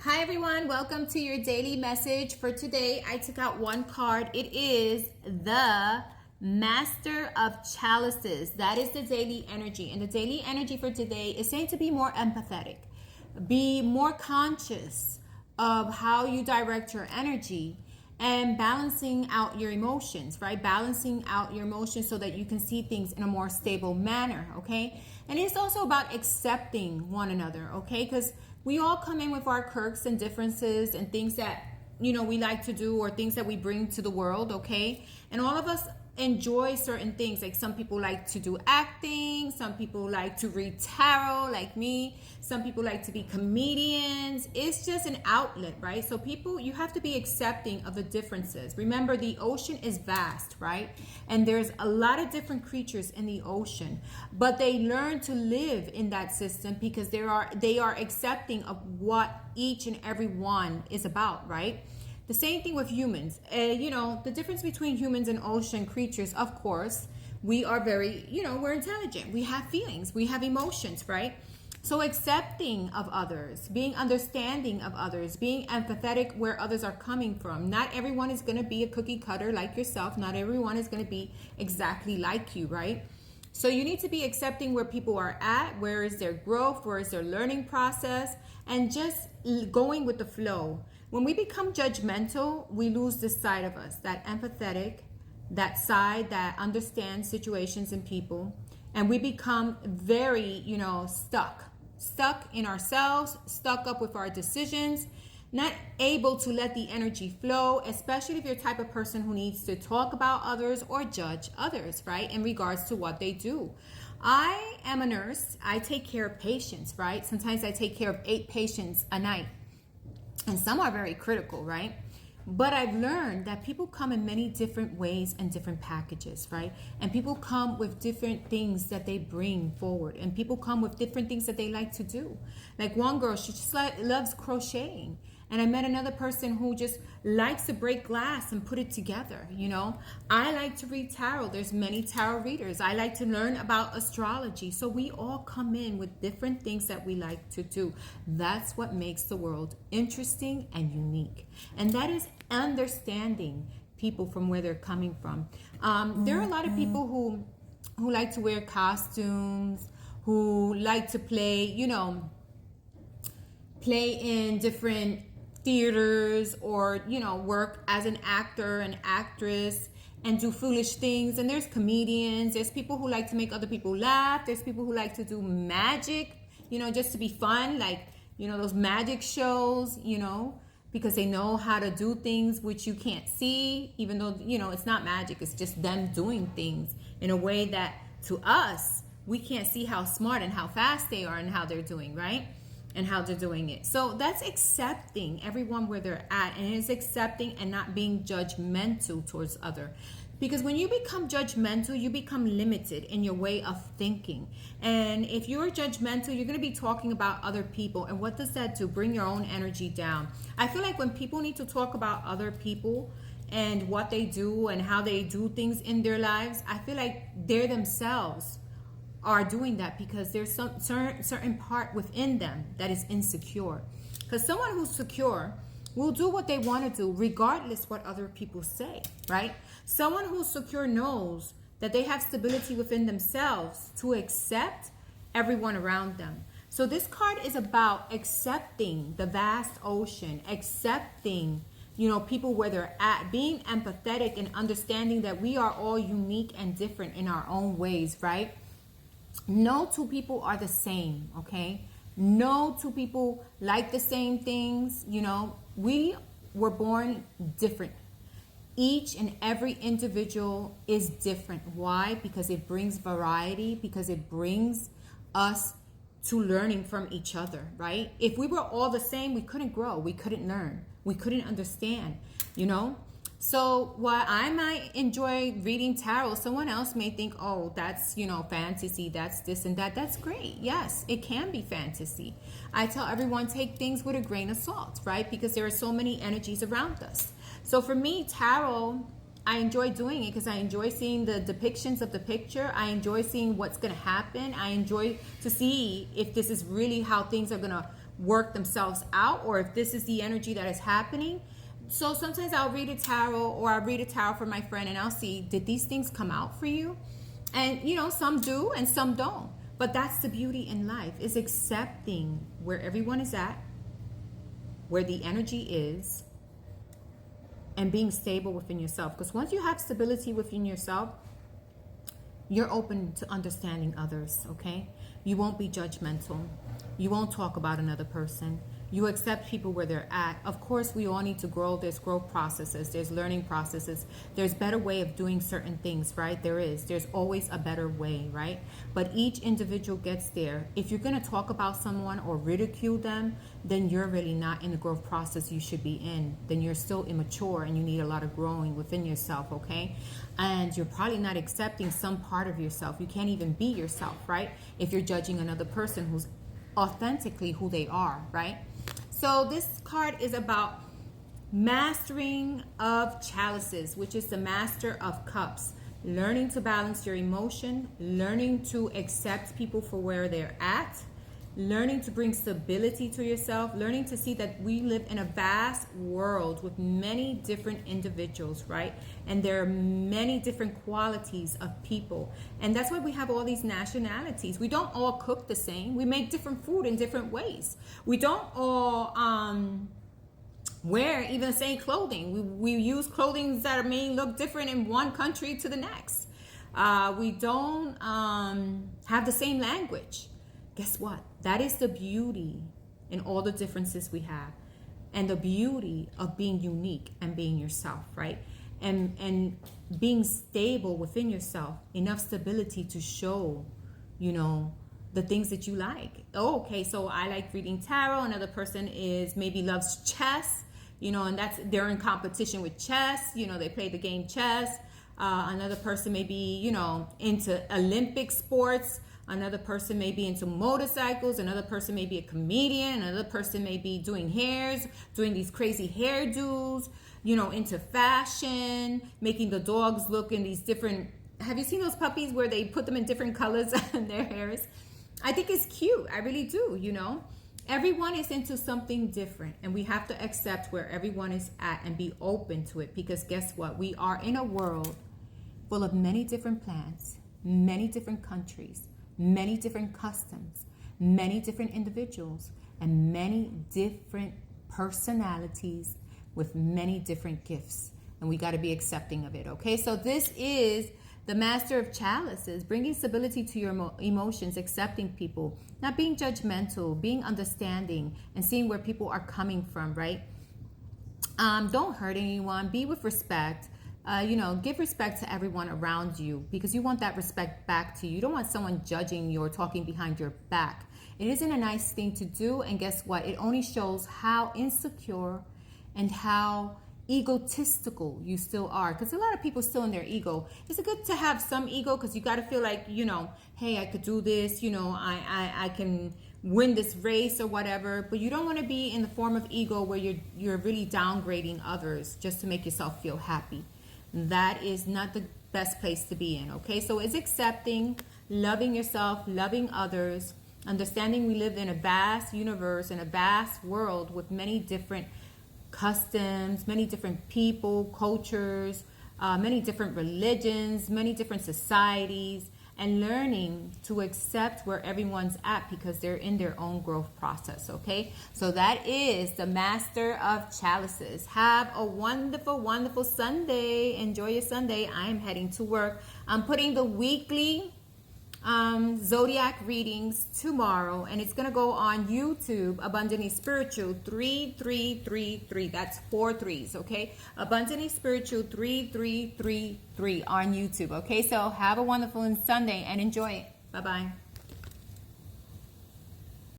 Hi everyone, welcome to your daily message. For today, I took out one card. It is the Master of Chalices. That is the daily energy. And the daily energy for today is saying to be more empathetic, be more conscious of how you direct your energy and balancing out your emotions, right? Balancing out your emotions so that you can see things in a more stable manner, okay? And it's also about accepting one another, okay? Because we all come in with our quirks and differences and things that, we like to do or things that we bring to the world, okay? And all of us enjoy certain things. Like some people like to do acting, some people like to read tarot like me, some people like to be comedians. It's just an outlet, right? So people, you have to be accepting of the differences. Remember, the ocean is vast, right? And there's a lot of different creatures in the ocean, but they learn to live in that system because they are accepting of what each and every one is about, right? The same thing with humans. The difference between humans and ocean creatures, of course, we are very, we're intelligent. We have feelings. We have emotions, right? So accepting of others, being understanding of others, being empathetic where others are coming from. Not everyone is going to be a cookie cutter like yourself. Not everyone is going to be exactly like you, right? So you need to be accepting where people are at, where is their growth, where is their learning process, and just going with the flow. When we become judgmental, we lose this side of us, that empathetic, that side that understands situations and people, and we become very, stuck in ourselves, stuck up with our decisions, not able to let the energy flow, especially if you're the type of person who needs to talk about others or judge others, right, in regards to what they do. I am a nurse. I take care of patients, right? Sometimes I take care of 8 patients a night, and some are very critical, right? But I've learned that people come in many different ways and different packages, right? And people come with different things that they bring forward. And people come with different things that they like to do. Like one girl, she just loves crocheting. And I met another person who just likes to break glass and put it together, I like to read tarot. There's many tarot readers. I like to learn about astrology. So we all come in with different things that we like to do. That's what makes the world interesting and unique. And that is understanding people from where they're coming from. There are a lot of people who like to wear costumes, who like to play in different theaters or work as an actor and actress and do foolish things. And there's comedians, there's people who like to make other people laugh, there's people who like to do magic, just to be fun, like those magic shows, because they know how to do things which you can't see, even though it's not magic, it's just them doing things in a way that to us we can't see how smart and how fast they are and how they're doing, right? And how they're doing it. So that's accepting everyone where they're at, and it's accepting and not being judgmental towards other. Because when you become judgmental, you become limited in your way of thinking. And if you're judgmental, you're going to be talking about other people. And what does that do? Bring your own energy down. I feel like when people need to talk about other people and what they do and how they do things in their lives, I feel like they're themselves are doing that because there's some certain part within them that is insecure. Because someone who's secure will do what they want to do regardless what other people say, right? Someone who's secure knows that they have stability within themselves to accept everyone around them. So this card is about accepting the vast ocean, accepting people where they're at, being empathetic and understanding that we are all unique and different in our own ways, right? No two people are the same, okay? No two people like the same things, We were born different. Each and every individual is different. Why? Because it brings variety, because it brings us to learning from each other, right? If we were all the same, we couldn't grow, we couldn't learn, we couldn't understand, So while I might enjoy reading tarot, someone else may think, oh, that's, fantasy, that's this and that. That's great. Yes, it can be fantasy. I tell everyone, take things with a grain of salt, right? Because there are so many energies around us. So for me, tarot, I enjoy doing it because I enjoy seeing the depictions of the picture. I enjoy seeing what's going to happen. I enjoy to see if this is really how things are going to work themselves out, or if this is the energy that is happening. So sometimes I'll read a tarot, or I'll read a tarot for my friend, and I'll see, did these things come out for you? And some do and some don't. But that's the beauty in life, is accepting where everyone is at, where the energy is, and being stable within yourself. Because once you have stability within yourself, you're open to understanding others, okay? You won't be judgmental. You won't talk about another person. You accept people where they're at. Of course, we all need to grow. There's growth processes. There's learning processes. There's better way of doing certain things, right? There's always a better way, right? But each individual gets there. If you're going to talk about someone or ridicule them, then you're really not in the growth process you should be in. Then you're still immature and you need a lot of growing within yourself, okay? And you're probably not accepting some part of yourself. You can't even be yourself, right? If you're judging another person who's authentically who they are, right? So this card is about mastering of chalices, which is the Master of Cups. Learning to balance your emotion, learning to accept people for where they're at, learning to bring stability to yourself, learning to see that we live in a vast world with many different individuals, right? And there are many different qualities of people. And that's why we have all these nationalities. We don't all cook the same. We make different food in different ways. We don't all wear even the same clothing. We use clothing that may look different in one country to the next. We don't have the same language. Guess what? That is the beauty in all the differences we have, and the beauty of being unique and being yourself, right? And being stable within yourself, enough stability to show, the things that you like. Oh, okay, so I like reading tarot. Another person maybe loves chess, and they're in competition with chess. They play the game chess. Another person may be, into Olympic sports. Another person may be into motorcycles. Another person may be a comedian. Another person may be doing doing these crazy hairdos, into fashion, making the dogs look in these different... Have you seen those puppies where they put them in different colors in their hairs? I think it's cute. I really do, Everyone is into something different, and we have to accept where everyone is at and be open to it, because guess what? We are in a world full of many different plants, many different countries, many different customs, many different individuals, and many different personalities with many different gifts. And we got to be accepting of it, okay? So this is the Master of Chalices, bringing stability to your emotions, accepting people, not being judgmental, being understanding, and seeing where people are coming from, right? Don't hurt anyone. Be with respect. Give respect to everyone around you, because you want that respect back to you. You don't want someone judging you or talking behind your back. It isn't a nice thing to do, and guess what? It only shows how insecure and how egotistical you still are, because a lot of people still in their ego. It's good to have some ego, because you got to feel like, hey, I could do this, I can win this race or whatever. But you don't want to be in the form of ego where you're really downgrading others just to make yourself feel happy. That is not the best place to be in, okay? So it's accepting, loving yourself, loving others, understanding we live in a vast universe, in a vast world with many different customs, many different people, cultures, many different religions, many different societies, and learning to accept where everyone's at, because they're in their own growth process, okay? So that is the Master of Chalices. Have a wonderful, wonderful Sunday. Enjoy your Sunday. I am heading to work. I'm putting the weekly zodiac readings tomorrow, and it's going to go on YouTube, Abundantly Spiritual 3333. That's 4 3s, okay? Abundantly Spiritual 3333 on YouTube, okay? So have a wonderful Sunday and enjoy it. Bye-bye.